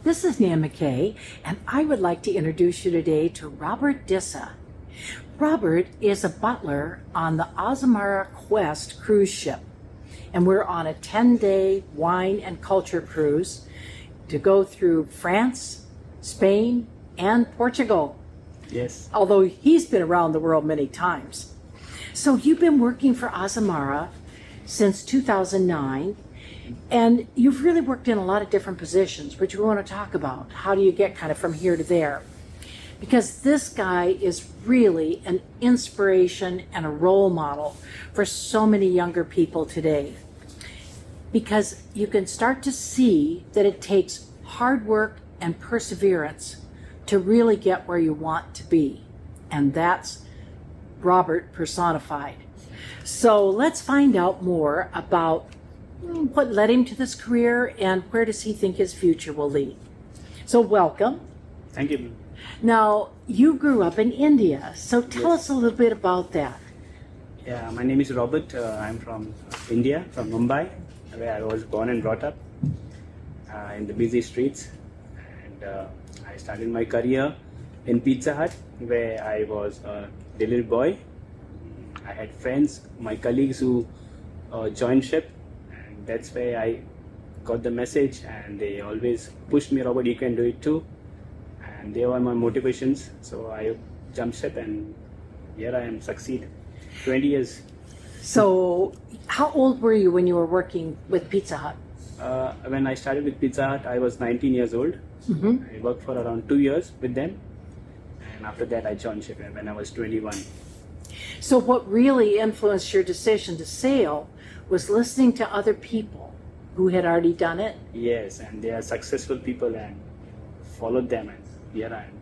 This is Nan McKay, and I would like to introduce you today to Robert Dissa. Robert is a butler on the Azamara Quest cruise ship, and we're on a 10-day wine and culture cruise to go through France, Spain, and Portugal. Yes. Although he's been around the world many times. So you've been working for Azamara since 2009, and you've really worked in a lot of different positions, which we want to talk about. How do you get kind of from here to there? Because this guy is really an inspiration and a role model for so many younger people today. Because you can start to see that it takes hard work and perseverance to really get where you want to be. And that's Robert personified. So let's find out more about what led him to this career and where does he think his future will lead. So welcome. Thank you. Now, you grew up in India, so tell us a little bit about that. Yeah, my name is Robert. I'm from India, from Mumbai, where I was born and brought up in the busy streets. And I started my career in Pizza Hut, where I was a delivery boy. I had friends, my colleagues who joined ship, and that's where I got the message, and they always pushed me, Robert, you can do it too. And they were my motivations, so I jumped ship, and here I am, succeed. 20 years. So how old were you when you were working with Pizza Hut? When I started with Pizza Hut, I was 19 years old. I worked for around 2 years with them, and after that I joined ship when I was 21. So what really influenced your decision to sail was listening to other people who had already done it? Yes, and they are successful people, and followed them, and here I am.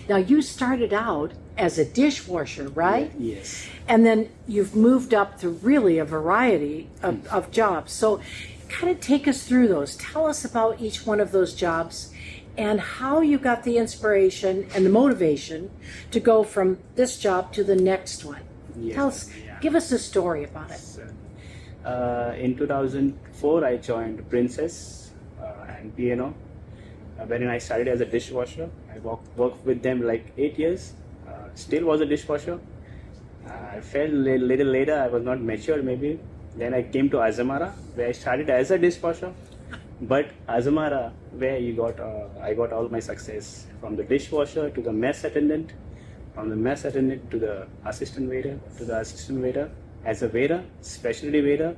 Now you started out as a dishwasher, right? Yes. And then you've moved up to really a variety of jobs. So kind of take us through those. Tell us about each one of those jobs and how you got the inspiration and the motivation to go from this job to the next one. Yes, Tell us, yeah. give us a story about it. In 2004, I joined Princess and P&O, wherein I started as a dishwasher. I worked with them like 8 years. Still was a dishwasher. I felt a little later I was not mature maybe. Then I came to Azamara, where I started as a dishwasher. But Azamara, where I got all my success, from the dishwasher to the mess attendant, from the mess attendant to the assistant waiter, as a waiter, specialty waiter,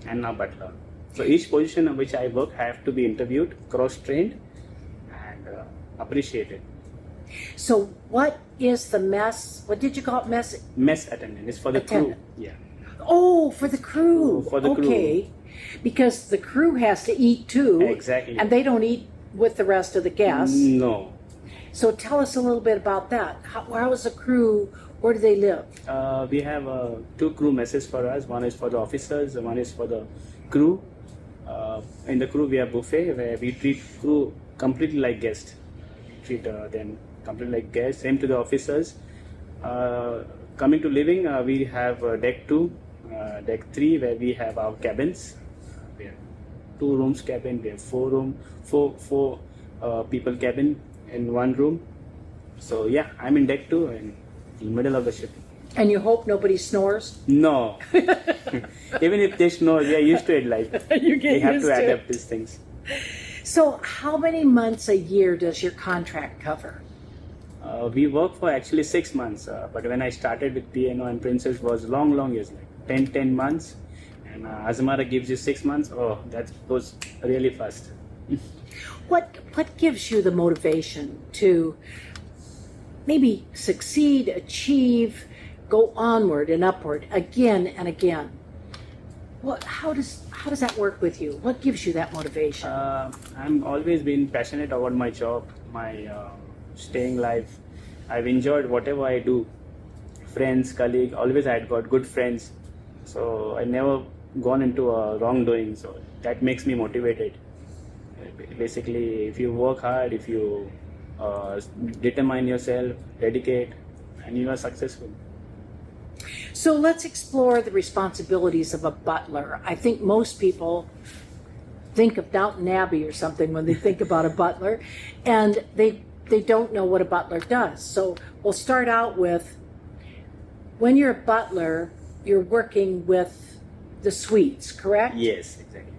and now butler. So each position in which I work have to be interviewed, cross-trained, and appreciated. So what is the mess? What did you call it? Mess? Mess attendant is for the Attendant. crew. Yeah. Oh, for the crew. For the crew. Okay. Because the crew has to eat too. Exactly. And they don't eat with the rest of the guests. No. So tell us a little bit about that. How is the crew? Where do they live? We have 2 crew messes for us. One is for the officers, one is for the crew. In the crew, we have buffet where we treat crew completely like guests. We treat them completely like guests. Same to the officers. Coming to living, we have deck 2, deck 3, where we have our cabins. We have 2 rooms cabin. We have 4 people cabin in 1 room. So yeah, I'm in deck 2 in the middle of the ship. And you hope nobody snores? No. Even if they snore, we are used to it. Like You get we have used to to adapt it. these things. So how many months a year does your contract cover? We work for actually 6 months, but when I started with P&O and Princess was long years, like 10 months, and Azamara gives you 6 months. Oh, that goes really fast. What gives you the motivation to maybe succeed, achieve, go onward and upward again and again? How does that work with you? What gives you that motivation? I'm always been passionate about my job, my staying life. I've enjoyed whatever I do. Friends, colleagues, always I had got good friends. So I never gone into a wrongdoing. So that makes me motivated. Basically, if you work hard, if you determine yourself, dedicate, and you are successful. So let's explore the responsibilities of a butler. I think most people think of Downton Abbey or something when they think about a butler, and they don't know what a butler does. So we'll start out with, when you're a butler, you're working with the suites, correct? Yes, exactly.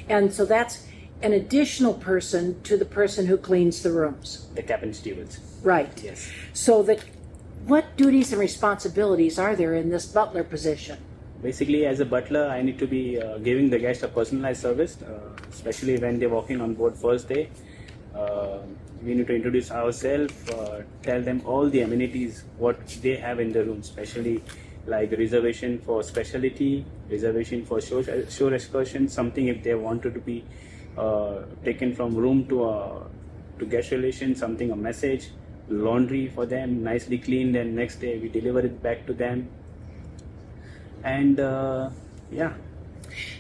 And so that's an additional person to the person who cleans the rooms. The cabin stewards. Right. Yes. So what duties and responsibilities are there in this butler position? Basically, as a butler, I need to be giving the guest a personalized service, especially when they're walking on board first day. We need to introduce ourselves, tell them all the amenities, what they have in the room, especially like reservation for specialty, reservation for shore excursion, something if they wanted to be taken from room to guest relation, something, a message, laundry for them, nicely cleaned, and next day we deliver it back to them. And yeah.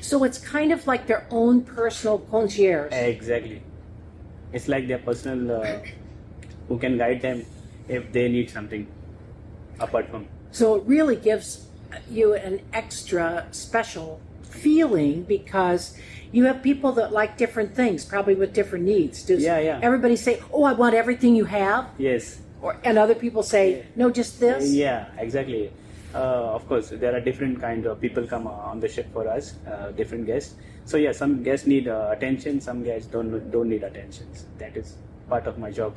So it's kind of like their own personal concierge. Exactly. It's like their personal who can guide them if they need something apart from. So it really gives you an extra special feeling because you have people that like different things, probably with different needs. Does everybody say, "Oh, I want everything you have"? Yes. And other people say, "No, just this"? Yeah, exactly. Of course, there are different kinds of people come on the ship for us, different guests. So yeah, some guests need attention, some guests don't need attention. That is part of my job.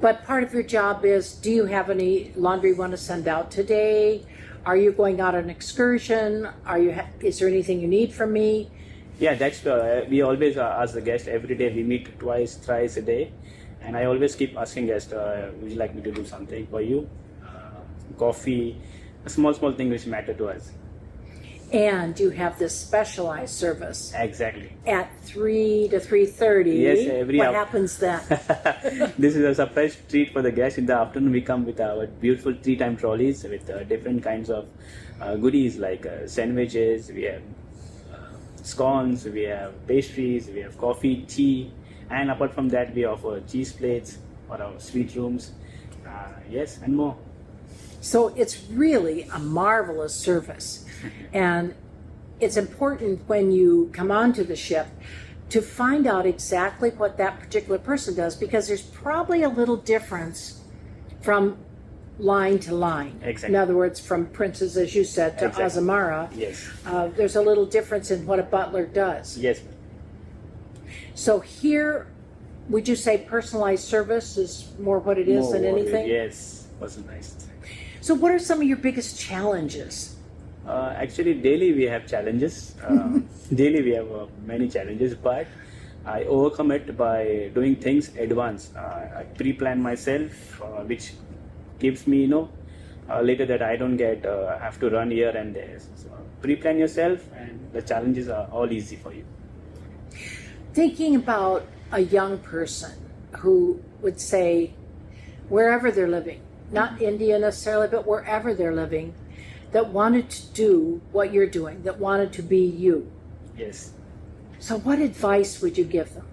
But part of your job is, do you have any laundry you want to send out today? Are you going out on an excursion? Is there anything you need from me? Yeah, that's we always ask the guest every day. We meet twice, thrice a day, and I always keep asking guests, "Would you like me to do something for you?" Coffee, a small thing which matter to us. And you have this specialized service. Exactly. At 3 to 3:30. Yes, what happens then? This is a surprise treat for the guests. In the afternoon, we come with our beautiful 3-time trolleys with different kinds of goodies like sandwiches. We have scones. We have pastries. We have coffee, tea, and apart from that, we offer cheese plates for our sweet rooms. Yes, and more. So it's really a marvelous service. And it's important when you come onto the ship to find out exactly what that particular person does, because there's probably a little difference from line to line. Exactly. In other words, from Princess, as you said, to Exactly. Azamara. Yes. There's a little difference in what a butler does. Yes. So here, would you say personalized service is more what it is than anything? Yes, personalized. So what are some of your biggest challenges? Actually, daily we have challenges. Daily we have many challenges, but I overcome it by doing things advance. I pre-plan myself, which gives me, later that I don't get have to run here and there. So pre-plan yourself, and the challenges are all easy for you. Thinking about a young person who would say, wherever they're living, not India necessarily, but wherever they're living, that wanted to do what you're doing, that wanted to be you. Yes. So what advice would you give them?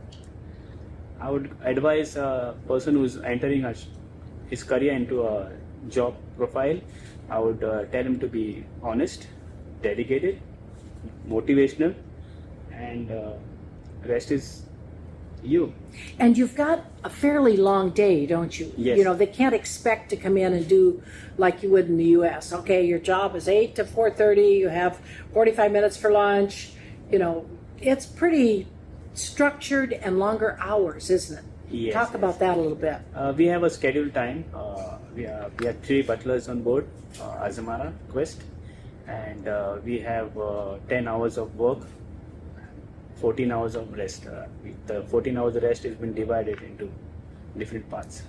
I would advise a person who's entering his career into a job profile. I would tell him to be honest, dedicated, motivational, and rest is you. And you've got a fairly long day, don't you? Yes. You know, they can't expect to come in and do like you would in the U.S. Okay, your job is 8 to 4:30. You have 45 minutes for lunch. You know, it's pretty structured and longer hours, isn't it? Yes, Talk about that a little bit. We have a scheduled time. We have 3 butlers on board, Azamara Quest, and we have 10 hours of work, 14 hours of rest. The 14 hours of rest has been divided into different parts.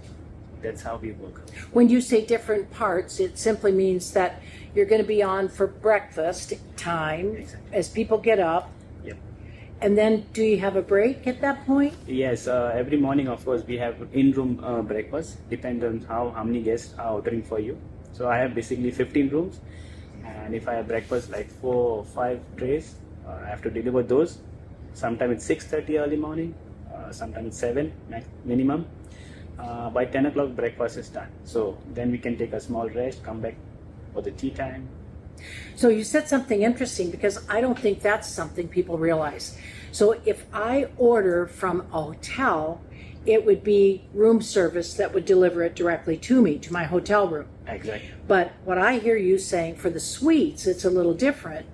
That's how we work. When you say different parts, it simply means that you're going to be on for breakfast time. Exactly. As people get up. Yep. And then do you have a break at that point? Yes, every morning, of course, we have in-room breakfast, depends on how many guests are ordering for you. So I have basically 15 rooms, and if I have breakfast like 4 or 5 trays, I have to deliver those. Sometimes it's 6:30 early morning, sometimes it's 7 minimum. By 10 o'clock breakfast is done. So then we can take a small rest, come back for the tea time, So you said something interesting because I don't think that's something people realize. So if I order from a hotel, it would be room service that would deliver it directly to me, to my hotel room. Exactly. But what I hear you saying for the suites, it's a little different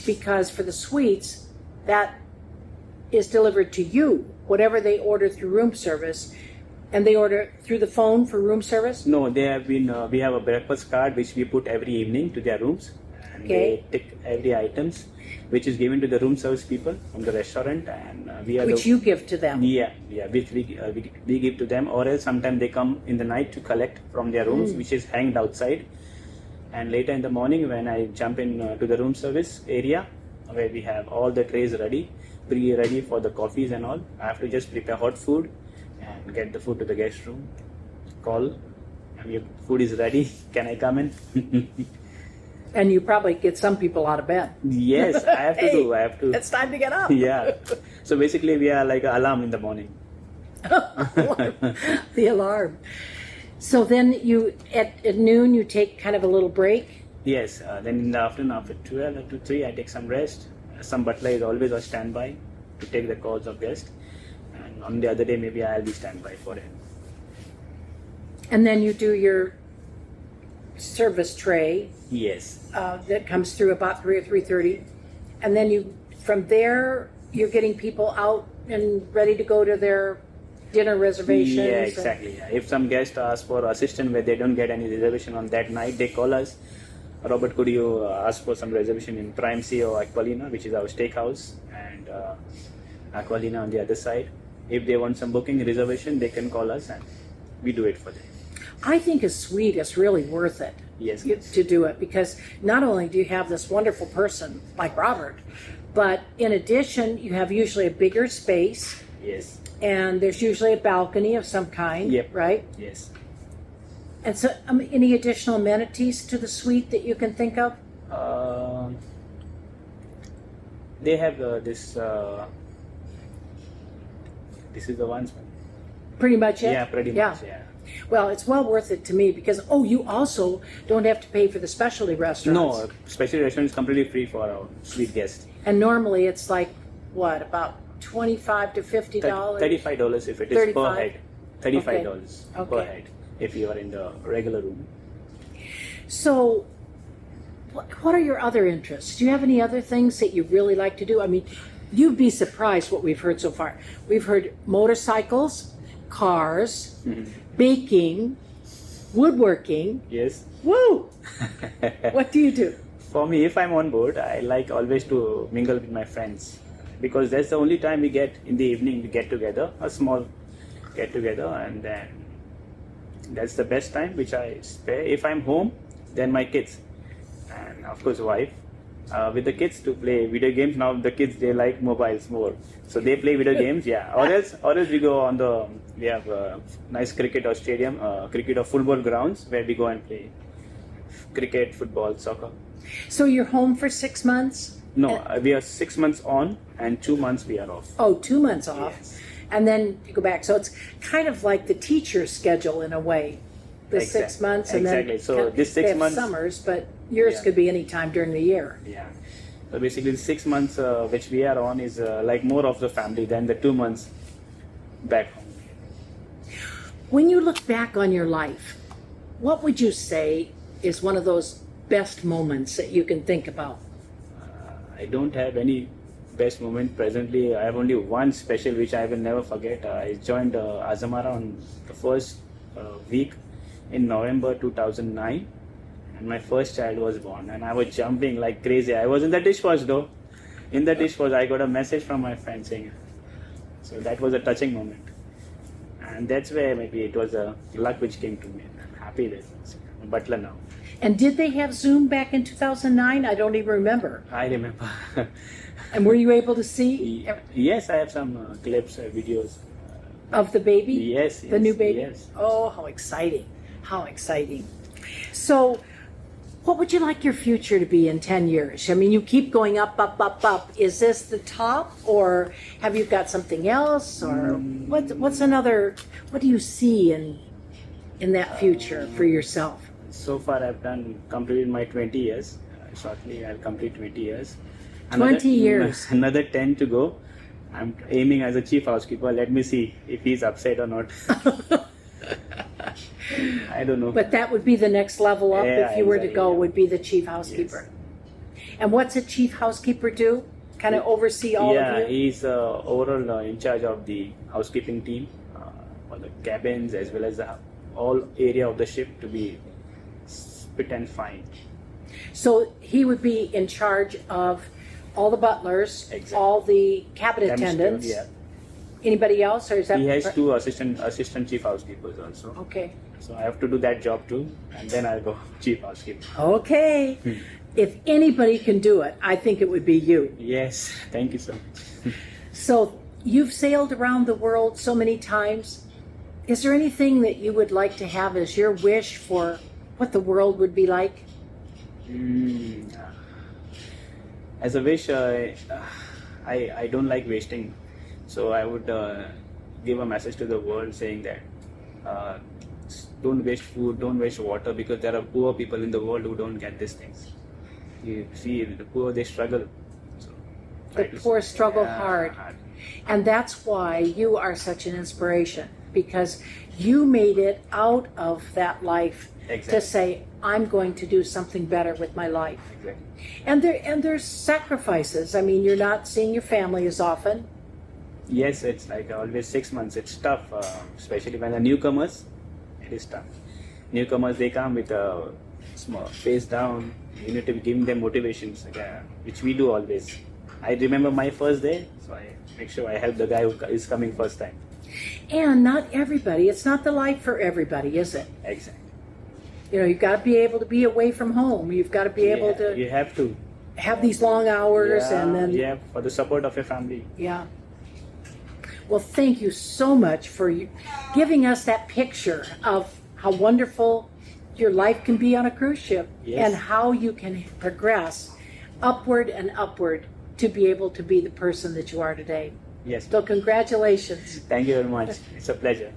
because for the suites, that is delivered to you, whatever they order through room service. And they order through the phone for room service? No, they have been. We have a breakfast card which we put every evening to their rooms, and Okay. they take every items, which is given to the room service people from the restaurant, and we are Which you give to them. yeah, which we give to them, or else sometimes they come in the night to collect from their rooms, which is hanged outside, and later in the morning when I jump in to the room service area where we have all the trays ready for the coffees and all. I have to just prepare hot food and get the food to the guest room, call, and your food is ready, can I come in? And you probably get some people out of bed. Yes, I have to Hey, do, I have to. It's time to get up. Yeah, so basically we are like an alarm in the morning. The alarm. So then you, at noon, you take kind of a little break. Yes, then in the afternoon after 12 to 3 I take some rest. Some butler is always on standby to take the calls of guests, and on the other day maybe I'll be standby for him. And then you do your service tray Yes, that comes through about 3 or 3:30. And then you, from there, you're getting people out and ready to go to their dinner reservations. yeah, and- exactly. Yeah. If some guest asks for assistance where they don't get any reservation on that night, they call us. Robert, could you ask for some reservation in Prime C or Aqualina, which is our steakhouse, and Aqualina on the other side. If they want some booking reservation, they can call us and we do it for them. I think a suite is really worth it. Yes. To do it, because not only do you have this wonderful person like Robert, but in addition, you have usually a bigger space, Yes. and there's usually a balcony of some kind, Yep. right? Yes. And so, any additional amenities to the suite that you can think of? They have this. This is the ones. Pretty much it? Yeah, pretty much. Yeah. Well, it's well worth it to me because, you also don't have to pay for the specialty restaurants. No, special restaurant is completely free for our suite guests. And normally it's like, what, about $25 to $50? $35 if it is per 35? head. $35 per Okay. head if you are in the regular room. So, what are your other interests? Do you have any other things that you really like to do? I mean, you'd be surprised what we've heard so far. We've heard motorcycles, cars, baking, woodworking. Yes. Woo! What do you do? For me, if I'm on board, I like always to mingle with my friends because that's the only time we get in the evening. We get together, a small get together, and then that's the best time which I spare. If I'm home, then my kids and of course wife. With the kids to play video games. Now the kids, they like mobiles more, so they play video games. Yeah, or else we go on the. We have a nice cricket or stadium, cricket or football grounds where we go and play cricket, football, soccer. So you're home for 6 months? No, we are 6 months on and 2 months we are off. Oh, 2 months off. Yes. And then you go back. So it's kind of like the teacher's schedule in a way. The 6 months and exactly. then So kind of- this 6 they have months- summers, but yours Yeah. could be any time during the year. Yeah. So basically, the 6 months which we are on is like more of the family than the 2 months back home. When you look back on your life, what would you say is one of those best moments that you can think about? I don't have any best moment presently. I have only one special which I will never forget. I joined Azamara on the first week in November 2009, and my first child was born, and I was jumping like crazy. I was in the dishwash though. In the dishwash, I got a message from my friend saying, so that was a touching moment, and that's where maybe it was a luck which came to me. I'm happy that I'm Butler now. And did they have Zoom back in 2009? I don't even remember. I remember. And were you able to see Yes, I have some clips, videos. of the baby? Yes, The new baby? Yes. Oh, how exciting. How exciting. So, what would you like your future to be in 10 years? I mean, you keep going up, up, up, up. Is this the top, or have you got something else, or what's another, what do you see in that future for yourself? So far, I've completed my 20 years. shortly I'll complete 20 years. 20 years. Another 10 to go. I'm aiming as a chief housekeeper. Let me see if he's upset or not. I don't know. But that would be the next level up Yeah, if you were to exactly, go, yeah. would be the chief housekeeper. And what's a chief housekeeper do? Kind of oversee all Yeah, of you? he's overall in charge of the housekeeping team for the cabins as well as the all area of the ship to be fit and fine. So he would be in charge of all the butlers, Exactly. all the cabin Cabin attendants. steward, Anybody else, or is that? He has two assistant chief housekeepers also. Okay. So I have to do that job too, and then I'll go chief housekeeper. Okay. If anybody can do it, I think it would be you. Yes, thank you so much. So you've sailed around the world so many times. Is there anything that you would like to have as your wish for what the world would be like? As a wish, I don't like wasting, so I would give a message to the world saying that don't waste food, don't waste water, because there are poor people in the world who don't get these things. You see, the poor, they struggle. So, The poor struggle hard. hard. And that's why you are such an inspiration, because you made it out of that life Exactly. to say, I'm going to do something better with my life. Exactly. And there's sacrifices. I mean, you're not seeing your family as often. Yes, it's like always 6 months. It's tough, especially when the newcomers. It is tough. Newcomers, they come with a small face down. You need to be giving them motivations, which we do always. I remember my first day, so I make sure I help the guy who is coming first time. And not everybody. It's not the life for everybody, is it? Exactly. You know, you've got to be able to be away from home. You've got to be able to You have to. have these long hours and then Yeah, for the support of your family. yeah. Well, thank you so much for giving us that picture of how wonderful your life can be on a cruise ship. Yes. And how you can progress upward and upward to be able to be the person that you are today. Yes. So congratulations. Thank you very much. It's a pleasure.